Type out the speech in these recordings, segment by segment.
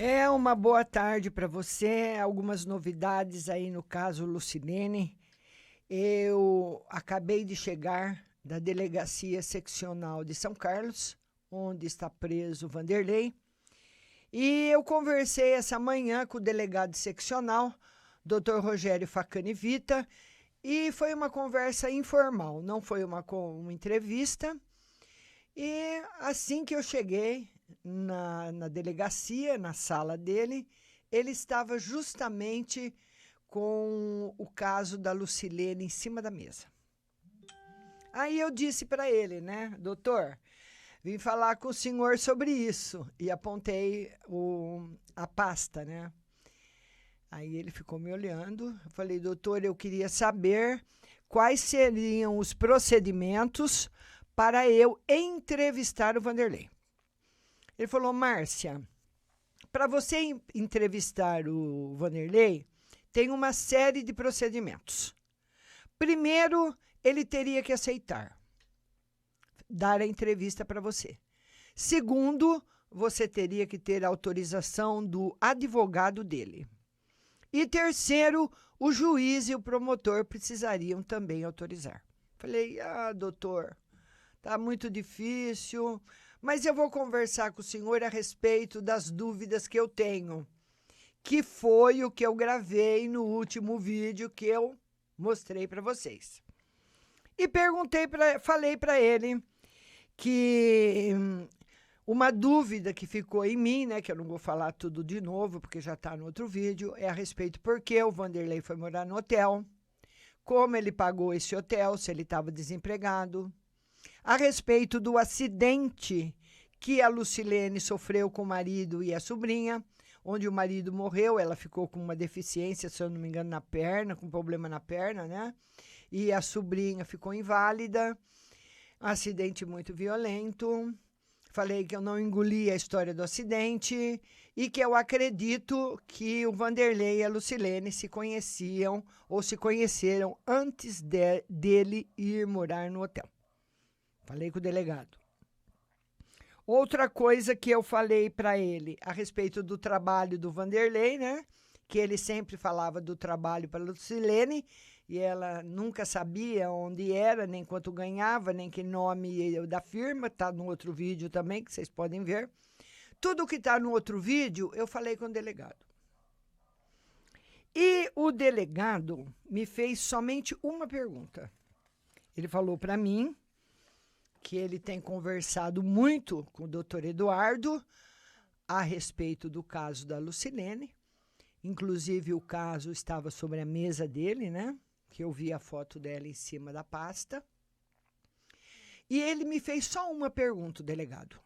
É uma boa tarde para você. Algumas novidades aí no caso Lucilene. Eu acabei de chegar da Delegacia Seccional de São Carlos, onde está preso Vanderlei. E eu conversei essa manhã com o delegado seccional, Dr. Rogério Facani Vita, e foi uma conversa informal, não foi uma entrevista. E assim que eu cheguei na delegacia, na sala dele, ele estava justamente com o caso da Lucilene em cima da mesa. Aí eu disse para ele, né, doutor, vim falar com o senhor sobre isso. E apontei a pasta, né? Aí ele ficou me olhando. Eu falei, doutor, eu queria saber quais seriam os procedimentos para eu entrevistar o Vanderlei. Ele falou, Márcia, para você entrevistar o Vanderlei, tem uma série de procedimentos. Primeiro, ele teria que aceitar dar a entrevista para você. Segundo, você teria que ter autorização do advogado dele. E terceiro, o juiz e o promotor precisariam também autorizar. Falei, doutor, tá muito difícil, mas eu vou conversar com o senhor a respeito das dúvidas que eu tenho, que foi o que eu gravei no último vídeo que eu mostrei para vocês. E falei para ele que uma dúvida que ficou em mim, né, que eu não vou falar tudo de novo, porque já está no outro vídeo, é a respeito por que o Vanderlei foi morar no hotel, como ele pagou esse hotel, se ele estava desempregado, a respeito do acidente que a Lucilene sofreu com o marido e a sobrinha, onde o marido morreu, ela ficou com uma deficiência, se eu não me engano, na perna, com problema na perna, né? E a sobrinha ficou inválida, acidente muito violento. Falei que eu não engoli a história do acidente e que eu acredito que o Vanderlei e a Lucilene se conheciam ou se conheceram antes dele ir morar no hotel. Falei com o delegado. Outra coisa que eu falei para ele a respeito do trabalho do Vanderlei, né? Que ele sempre falava do trabalho para a Lucilene e ela nunca sabia onde era, nem quanto ganhava, nem que nome da firma. Está no outro vídeo também, que vocês podem ver. Tudo que está no outro vídeo, eu falei com o delegado. E o delegado me fez somente uma pergunta. Ele falou para mim que ele tem conversado muito com o doutor Eduardo a respeito do caso da Lucilene. Inclusive, o caso estava sobre a mesa dele, né? Que eu vi a foto dela em cima da pasta. E ele me fez só uma pergunta, o delegado.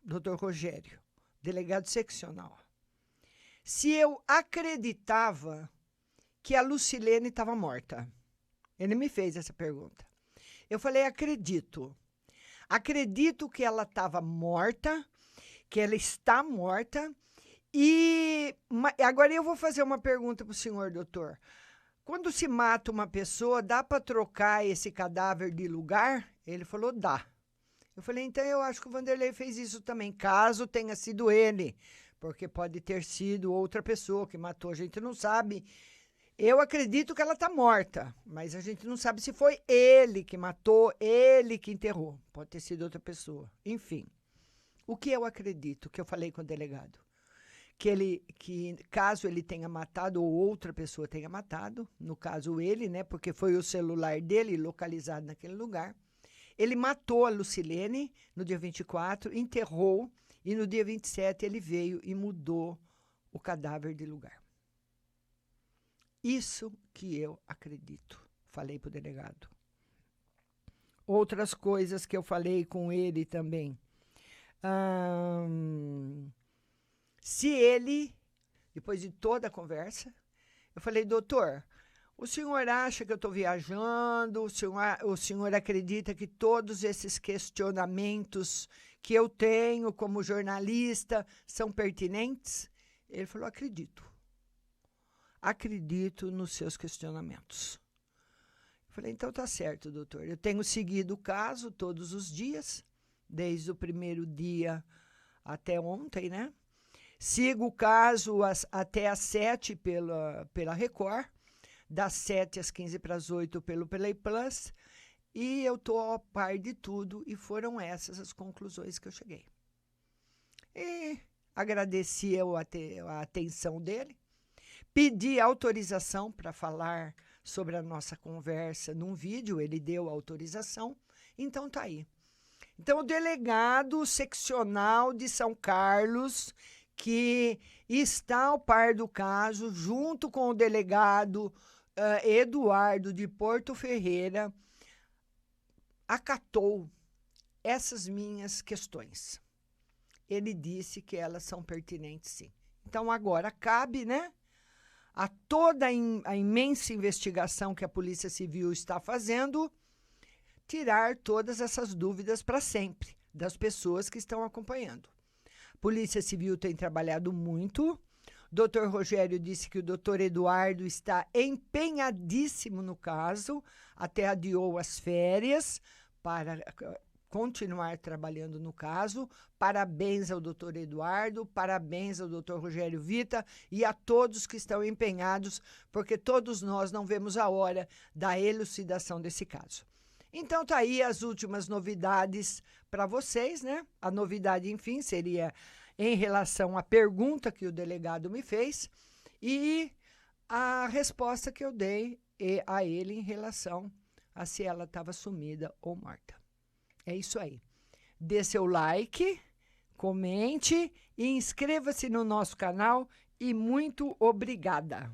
Doutor Rogério, delegado seccional. Se eu acreditava que a Lucilene estava morta. Ele me fez essa pergunta. Eu falei, acredito. Acredito que ela estava morta, que ela está morta. E agora eu vou fazer uma pergunta para o senhor, doutor. Quando se mata uma pessoa, dá para trocar esse cadáver de lugar? Ele falou, dá. Eu falei, então eu acho que o Vanderlei fez isso também, caso tenha sido ele, porque pode ter sido outra pessoa que matou, a gente não sabe. Eu acredito que ela está morta, mas a gente não sabe se foi ele que matou, ele que enterrou. Pode ter sido outra pessoa. Enfim, o que eu acredito, que eu falei com o delegado, que caso ele tenha matado ou outra pessoa tenha matado, no caso ele, né, porque foi o celular dele localizado naquele lugar, ele matou a Lucilene no dia 24, enterrou, e no dia 27 ele veio e mudou o cadáver de lugar. Isso que eu acredito, falei para o delegado. Outras coisas que eu falei com ele também. Se ele, depois de toda a conversa, eu falei, doutor, o senhor acha que eu estou viajando? O senhor acredita que todos esses questionamentos que eu tenho como jornalista são pertinentes? Ele falou, acredito. Acredito nos seus questionamentos. Eu falei, então tá certo, doutor. Eu tenho seguido o caso todos os dias, desde o primeiro dia até ontem, né? Sigo o caso até às 7 pela Record, das 7 às 15 para as 8 pelo Play Plus, e eu estou a par de tudo, e foram essas as conclusões que eu cheguei. E agradeci a atenção dele, pedi autorização para falar sobre a nossa conversa num vídeo, ele deu autorização, então tá aí. Então, o delegado seccional de São Carlos, que está ao par do caso, junto com o delegado Eduardo de Porto Ferreira, acatou essas minhas questões. Ele disse que elas são pertinentes, sim. Então, agora cabe, né, a toda a imensa investigação que a Polícia Civil está fazendo, tirar todas essas dúvidas para sempre das pessoas que estão acompanhando. A Polícia Civil tem trabalhado muito. Dr. Rogério disse que o Dr. Eduardo está empenhadíssimo no caso, até adiou as férias para continuar trabalhando no caso. Parabéns ao Dr. Eduardo, parabéns ao Dr. Rogério Vita e a todos que estão empenhados, porque todos nós não vemos a hora da elucidação desse caso. Então, tá aí as últimas novidades para vocês, né? A novidade, enfim, seria em relação à pergunta que o delegado me fez e a resposta que eu dei a ele em relação a se ela estava sumida ou morta. É isso aí. Dê seu like, comente e inscreva-se no nosso canal e muito obrigada!